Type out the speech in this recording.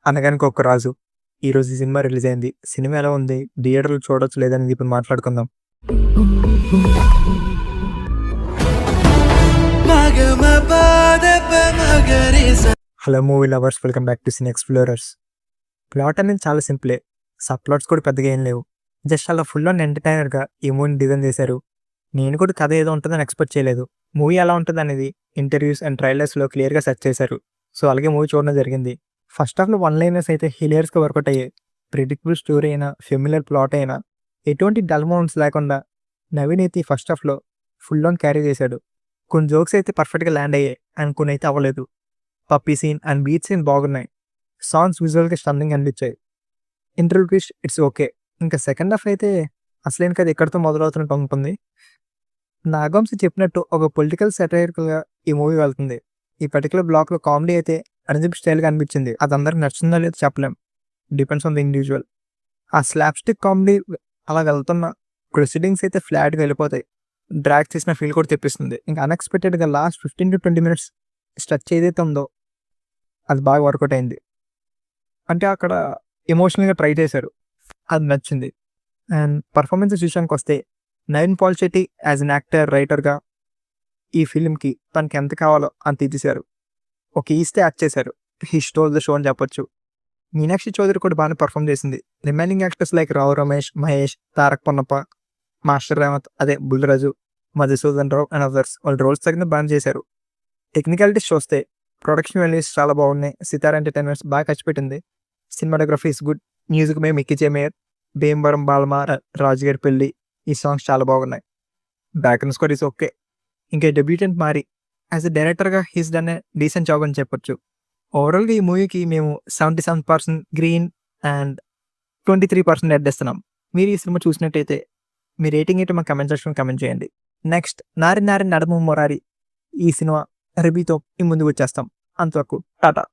అనగానికి ఒక రాజు. ఈరోజు ఈ సినిమా రిలీజ్ అయింది. సినిమా ఎలా ఉంది? థియేటర్‌లో చూడొచ్చు లేదని ఇప్పుడు మాట్లాడుకుందాం. Hello movie lovers, welcome back to cine explorers. Plot అనేది చాలా సింపులే. సబ్ ప్లాట్స్ కూడా పెద్దగా ఏం లేవు. జస్ట్ అలా ఫుల్ ఆన్ ఎంటర్‌టైనర్‌గా ఈ మూవీని డిజైన్ చేశారు. నేను కూడా కథ ఏదో ఉంటుందని ఎక్స్‌పెక్ట్ చేయలేదు. మూవీ ఎలా ఉంటదనేది ఇంటర్వ్యూస్ అండ్ ట్రైలర్స్‌లో క్లియర్‌గా సెట్ చేశారు. సో, అలాగే మూవీ చూడడం జరిగింది. ఫస్ట్ హాఫ్‌లో వన్ లైనర్స్ అయితే హిలేరియస్‌గా వర్కౌట్ అయ్యాయి. ప్రిడిక్టబుల్ స్టోరీ అయినా, ఫెమిలియర్ ప్లాట్ అయినా, ఎటువంటి డల్ మూమెంట్స్ లేకుండా నవీన్ అయితే ఫస్ట్ హాఫ్‌లో ఫుల్ ఆన్ క్యారీ చేశాడు. కొన్ని జోక్స్ అయితే పర్ఫెక్ట్‌గా ల్యాండ్ అయ్యాయి అండ్ కొన్ని అయితే అవ్వలేదు. Puppy scene and beach scene బాగున్నాయి. సాంగ్స్ విజువల్‌గా స్టన్నింగ్ అనిపించాయి. Interval twist it's okay. ఇంకా సెకండ్ హాఫ్ అయితే అసలేం కథ ఎక్కడితో మొదలవుతున్నట్టు ఉంటుంది. నాగవంశీ చెప్పినట్టు ఒక పొలిటికల్ సెటైరికల్‌గా ఈ మూవీ వెళ్తుంది. ఈ పర్టికులర్ బ్లాక్‌లో కామెడీ అయితే అర్జున్ స్టైల్‌గా అనిపించింది. అది అందరికి నచ్చుతుందో లేదో చెప్పలేం. Depends on the individual. ఆ స్లాప్ స్టిక్ కామెడీ అలా వెళ్తున్న ప్రొసీడింగ్స్ అయితే ఫ్లాట్‌గా వెళ్ళిపోతాయి. డ్రాగ్ చేసిన ఫీల్ కూడా తెప్పిస్తుంది. ఇంకా అన్‌ఎక్స్‌పెక్టెడ్‌గా లాస్ట్ 15-20 మినిట్స్ స్ట్రెచ్ ఏదైతే ఉందో అది బాగా వర్కౌట్ అయింది. అంటే అక్కడ ఎమోషనల్‌గా ట్రై చేశారు. అది నచ్చింది. అండ్ పర్ఫార్మెన్సెస్ విషయానికొస్తే నవీన్ పాల్శెట్టి యాజ్ ఎన్ యాక్టర్, రైటర్‌గా ఈ ఫిల్మ్‌కి తనకి ఎంత కావాలో అంత ఇచ్చేశారు. ఒక ఈస్టే యాక్ట్ చేశారు. హి స్టోల్ ద షో అని చెప్పొచ్చు. మీనాక్షి చౌదరి కూడా బాగానే పర్ఫామ్ చేసింది. Remaining actors like Rao Ramesh, Mahesh, Tarak Ponnappa, master Revanth, అదే బుల్లిరాజు, మధుసూదన్ రావు అండ్ అదర్స్ వాళ్ళ రోల్స్ తగిన బాగానే చేశారు. టెక్నికాలిటీస్ చూస్తే ప్రొడక్షన్ వాల్యూస్ చాలా బాగున్నాయి. సితార ఎంటర్టైన్మెంట్స్ బాగా ఖర్చు పెట్టింది. Cinematography is good. మ్యూజిక్ మే మిక్కీ జే మేయర్, భీమవరం బాలమ, రాజుగారి పెళ్లి, ఈ సాంగ్స్ చాలా బాగున్నాయి. Background score is okay. ఇంకా డెబ్యూటెంట్ మారి యాజ్ ఎ డైరెక్టర్‌గా he's done a decent job అని చెప్పొచ్చు. ఓవరాల్‌గా ఈ మూవీకి మేము 77% గ్రీన్ అండ్ 23% రెడ్ ఇస్తున్నాం. మీరు ఈ సినిమా చూసినట్టయితే మీ రేటింగ్ ఏంటో మాకు కామెంట్ సెక్షన్‌లో కామెంట్ చేయండి. నెక్స్ట్ 'నారి నారి నడుమ మురారి' ఈ సినిమా రివ్యూతో మీ ముందుకు వచ్చేస్తాం. అంతవరకు టాటా.